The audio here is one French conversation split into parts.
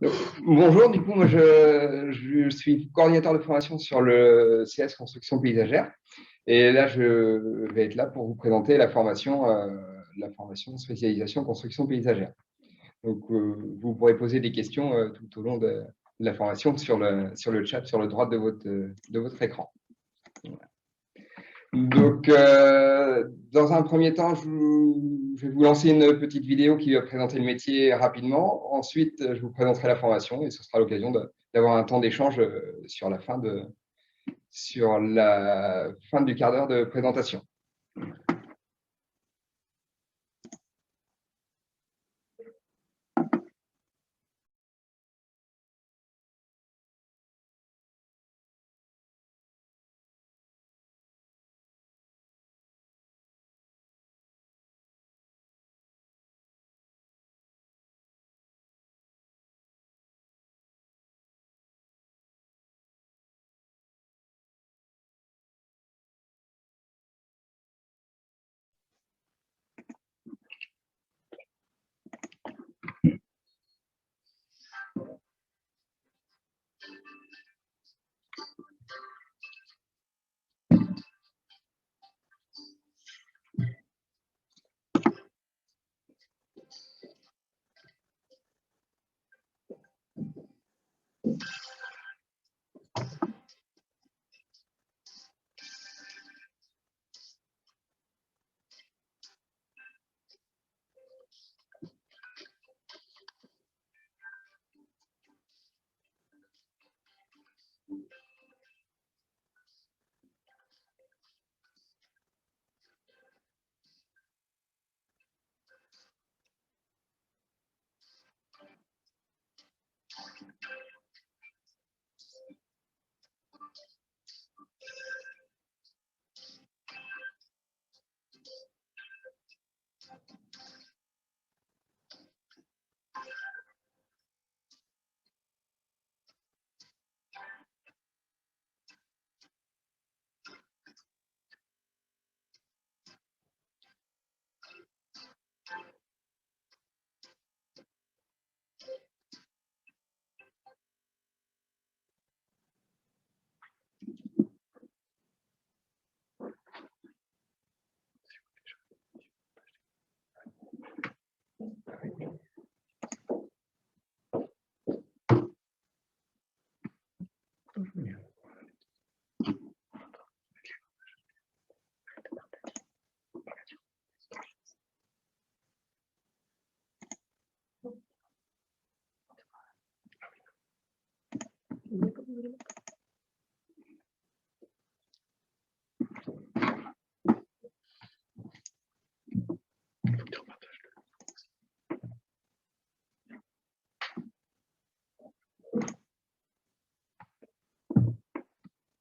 Donc, bonjour, du coup, moi je suis coordinateur de formation sur le CS Construction Paysagère. Et là, je vais être là pour vous présenter la formation spécialisation construction paysagère. Donc, vous pourrez poser des questions tout au long de la formation sur le chat, sur le droit de votre écran. Voilà. Donc, dans un premier temps, je vais vous lancer une petite vidéo qui va présenter le métier rapidement. Ensuite, je vous présenterai la formation et ce sera l'occasion d'avoir un temps d'échange sur la fin du quart d'heure de présentation.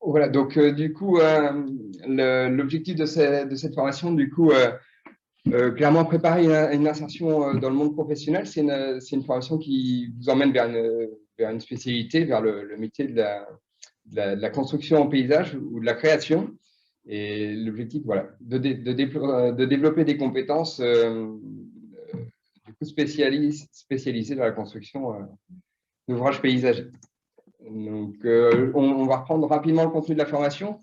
Voilà, donc du coup, l'objectif de cette formation, du coup, clairement préparer une insertion dans le monde professionnel, c'est une formation qui vous emmène vers une spécialité, vers le métier de la construction en paysage ou de la création. Et l'objectif, voilà, de développer des compétences du coup spécialisées dans la construction d'ouvrages paysagers. Donc, on va reprendre rapidement le contenu de la formation.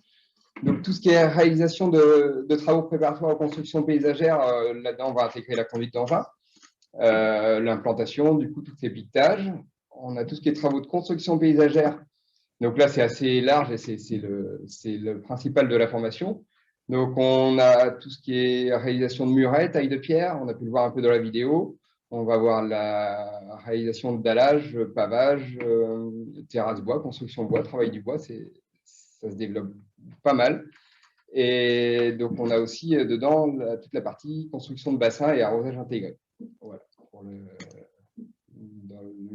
Donc, tout ce qui est réalisation de travaux préparatoires aux constructions paysagères, là-dedans, on va intégrer la conduite d'engin, l'implantation, du coup, tous les piquetages. On a tout ce qui est travaux de construction paysagère. Donc là, c'est assez large et c'est le principal de la formation. Donc, on a tout ce qui est réalisation de murets, taille de pierre. On a pu le voir un peu dans la vidéo. On va voir la réalisation de dallage, pavage, terrasse bois, construction bois, travail du bois. Ça se développe pas mal. Et donc, on a aussi dedans toute la partie construction de bassins et arrosage intégré. Voilà, pour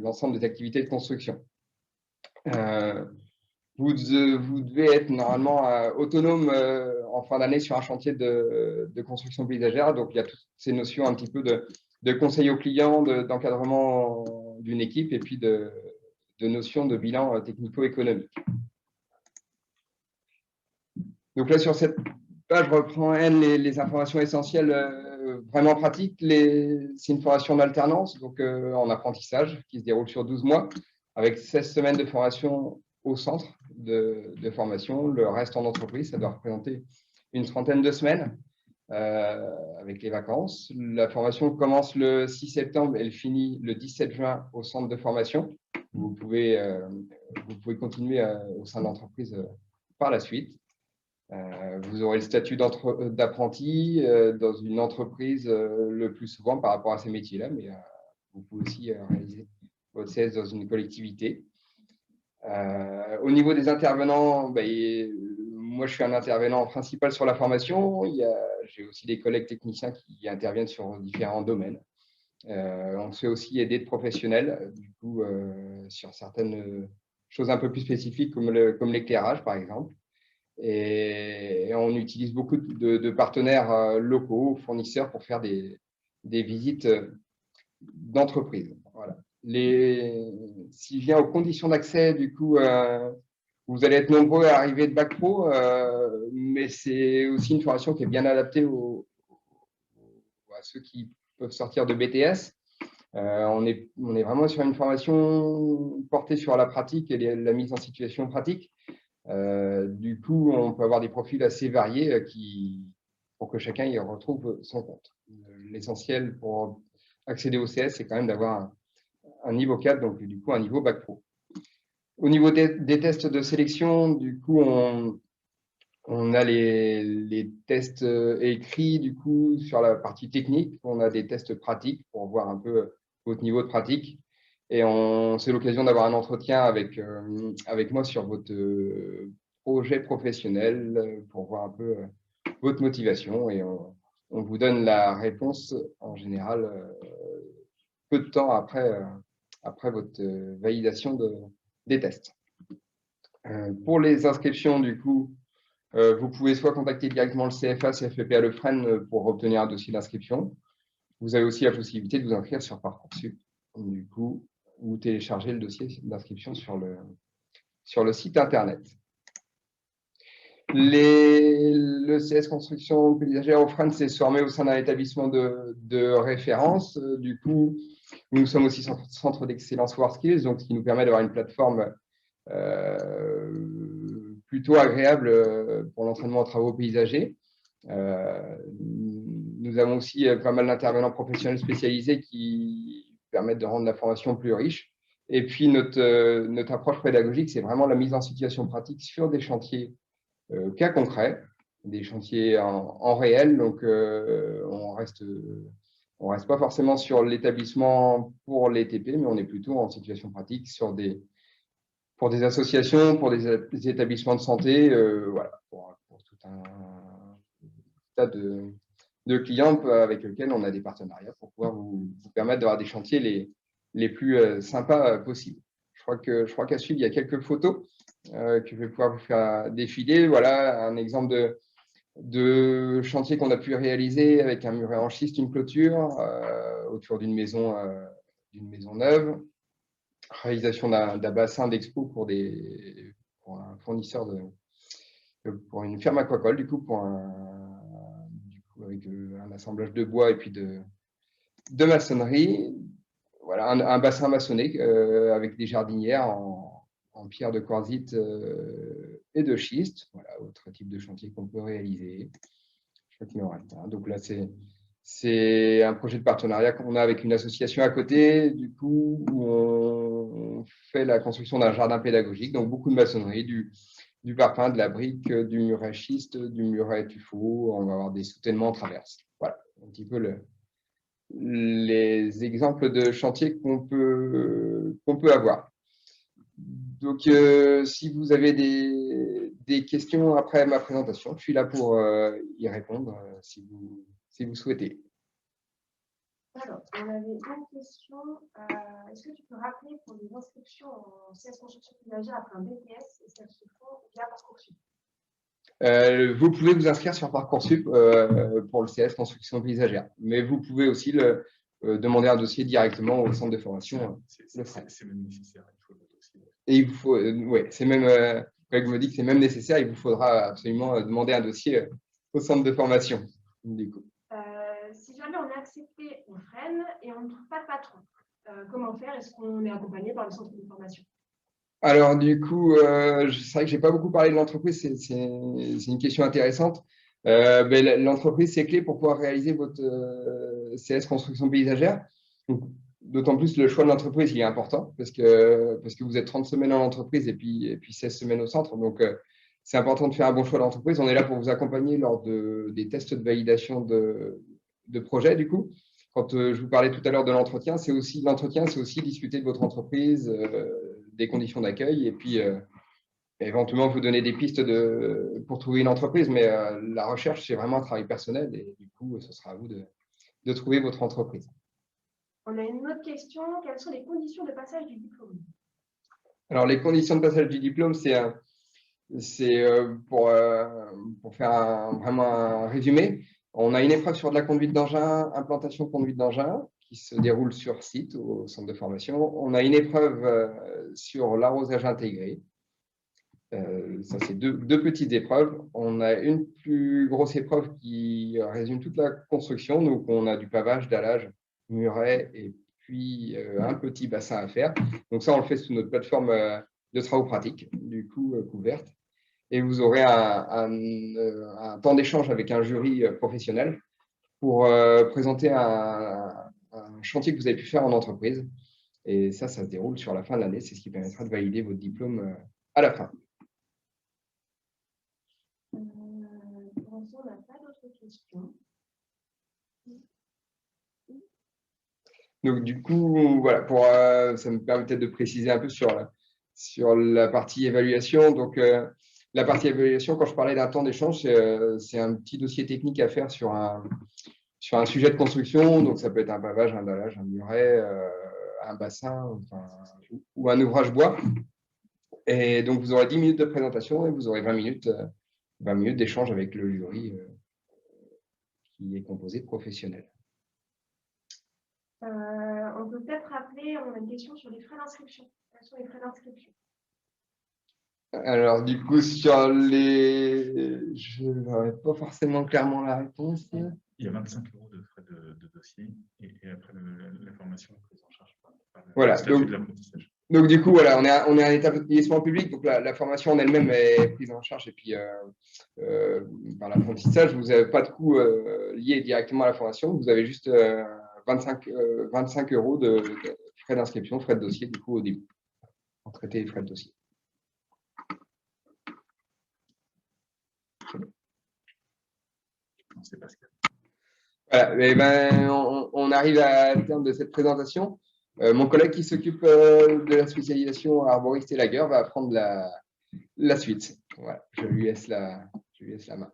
l'ensemble des activités de construction. Vous devez être normalement autonome en fin d'année sur un chantier de construction paysagère. Donc, il y a toutes ces notions un petit peu de conseil aux clients, d'encadrement d'une équipe et puis de notions de bilan technico-économique. Donc là, sur cette page reprend les informations essentielles vraiment pratiques. C'est une formation en alternance, donc en apprentissage, qui se déroule sur 12 mois, avec 16 semaines de formation au centre de formation. Le reste en entreprise, ça doit représenter une trentaine de semaines avec les vacances. La formation commence le 6 septembre, elle finit le 17 juin au centre de formation. Vous pouvez continuer au sein de l'entreprise par la suite. Vous aurez le statut d'apprenti dans une entreprise le plus souvent par rapport à ces métiers-là, mais vous pouvez aussi réaliser votre CS dans une collectivité. Au niveau des intervenants, moi je suis un intervenant principal sur la formation. J'ai aussi des collègues techniciens qui interviennent sur différents domaines. On se fait aussi aider de professionnels, du coup, sur certaines choses un peu plus spécifiques comme l'éclairage, par exemple. Et on utilise beaucoup de partenaires locaux, fournisseurs, pour faire des visites d'entreprise. Voilà. Si je viens aux conditions d'accès, du coup, vous allez être nombreux à arriver de Bac Pro, mais c'est aussi une formation qui est bien adaptée à ceux qui peuvent sortir de BTS. On est vraiment sur une formation portée sur la pratique et la mise en situation pratique. Du coup, on peut avoir des profils assez variés pour que chacun y retrouve son compte. L'essentiel pour accéder au CS, c'est quand même d'avoir un niveau 4, donc du coup un niveau Bac Pro. Au niveau des tests de sélection, du coup, on a les tests écrits, du coup, sur la partie technique. On a des tests pratiques pour voir un peu votre niveau de pratique. Et c'est l'occasion d'avoir un entretien avec moi sur votre projet professionnel pour voir un peu votre motivation. Et on vous donne la réponse en général peu de temps après votre validation des tests. Pour les inscriptions, du coup, vous pouvez soit contacter directement le CFA, CFPPA Le Fresne pour obtenir un dossier d'inscription. Vous avez aussi la possibilité de vous inscrire sur Parcoursup, du coup, ou télécharger le dossier d'inscription sur le site internet. Le CS Construction Paysagère au Fresne s'est formé au sein d'un établissement de référence. Du coup, nous sommes aussi centre d'excellence WorldSkills, donc ce qui nous permet d'avoir une plateforme plutôt agréable pour l'entraînement aux travaux paysagers. Nous avons aussi pas mal d'intervenants professionnels spécialisés qui permettent de rendre la formation plus riche. Et puis, notre approche pédagogique, c'est vraiment la mise en situation pratique sur des chantiers cas concrets, des chantiers en réel. Donc, on reste pas forcément sur l'établissement pour les TP, mais on est plutôt en situation pratique pour des associations, pour des établissements de santé, voilà, pour tout un tas de clients avec lesquels on a des partenariats pour pouvoir vous permettre d'avoir des chantiers les plus sympas possibles. Je crois qu'à suivre, il y a quelques photos que je vais pouvoir vous faire défiler. Voilà un exemple de chantier qu'on a pu réaliser avec un muret en schiste, une clôture autour d'une maison neuve. Réalisation d'un bassin d'expo pour un fournisseur pour une ferme aquacole, du coup, avec un assemblage de bois et puis de maçonnerie. Voilà, un bassin maçonné avec des jardinières en pierre de quartzite et de schiste. Voilà, autre type de chantier qu'on peut réaliser. Je crois qu'il me reste un. Donc là, c'est un projet de partenariat qu'on a avec une association à côté, du coup, où on fait la construction d'un jardin pédagogique. Donc, beaucoup de maçonnerie, du parpaing, de la brique, du muret schiste, du muret tuffeau. On va avoir des soutènements en traverse. Voilà, un petit peu les exemples de chantiers qu'on peut avoir. Donc, si vous avez des questions après ma présentation, je suis là pour y répondre si vous souhaitez. Alors, on avait une question. Est-ce que tu peux rappeler pour les inscriptions en CS Construction Paysagère après un BTS, est-ce qu'elles se font via Parcoursup? Vous pouvez vous inscrire sur Parcoursup pour le CS Construction Paysagère, mais vous pouvez aussi demander un dossier directement au centre de formation. C'est même nécessaire. Il faut le dossier. Et il faut, ouais, c'est même, Greg me dit que c'est même nécessaire, il vous faudra absolument demander un dossier au centre de formation. Du coup. Si jamais on est accepté, on freine et on ne trouve pas de patron, comment faire? Est-ce qu'on est accompagné par le centre de formation? Alors, du coup, c'est vrai que je n'ai pas beaucoup parlé de l'entreprise, c'est une question intéressante. L'entreprise, c'est clé pour pouvoir réaliser votre CS construction paysagère. D'autant plus, le choix de l'entreprise, il est important parce que vous êtes 30 semaines en entreprise et puis 16 semaines au centre. Donc, c'est important de faire un bon choix d'entreprise. On est là pour vous accompagner lors des tests de validation de projet, du coup. Quand je vous parlais tout à l'heure de l'entretien, c'est aussi discuter de votre entreprise, des conditions d'accueil et puis éventuellement vous donner des pistes pour trouver une entreprise. Mais la recherche, c'est vraiment un travail personnel et du coup, ce sera à vous de trouver votre entreprise. On a une autre question. Quelles sont les conditions de passage du diplôme? Alors, les conditions de passage du diplôme, c'est pour faire vraiment un résumé. On a une épreuve sur de la conduite d'engin, implantation conduite d'engin, qui se déroule sur site au centre de formation. On a une épreuve sur l'arrosage intégré. Ça, c'est deux petites épreuves. On a une plus grosse épreuve qui résume toute la construction. Donc, on a du pavage, dallage, muret et puis un petit bassin à faire. Donc, ça, on le fait sous notre plateforme de travaux pratiques, du coup, couverte. Et vous aurez un temps d'échange avec un jury professionnel pour présenter un chantier que vous avez pu faire en entreprise. Et ça se déroule sur la fin de l'année. C'est ce qui permettra de valider votre diplôme à la fin. Pour l'instant, on n'a pas d'autres questions. Donc, du coup, voilà, ça me permet peut-être de préciser un peu sur la partie évaluation. Donc, la partie évaluation, quand je parlais d'un temps d'échange, c'est un petit dossier technique à faire sur un sujet de construction. Donc, ça peut être un pavage, un dallage, un muret, un bassin ou un ouvrage bois. Et donc, vous aurez 10 minutes de présentation et vous aurez 20 minutes d'échange avec le jury qui est composé de professionnels. On peut peut-être rappeler, on a une question sur les frais d'inscription. Quels sont les frais d'inscription? Alors, du coup, sur je n'aurais pas forcément clairement la réponse. Il y a 25 € de frais de dossier et après la formation est prise en charge par voilà, le statut de l'apprentissage. Donc, du coup, voilà, on est un établissement public, donc la formation en elle-même est prise en charge et puis par l'apprentissage, vous n'avez pas de coût lié directement à la formation, vous avez juste 25 € de frais d'inscription, frais de dossier, du coup, au début, en traiter les frais de dossier. C'est Pascal. Voilà, et ben, on arrive à terme de cette présentation. Mon collègue qui s'occupe de la spécialisation arboriste et lagueur va prendre la suite. Voilà, je lui laisse la main.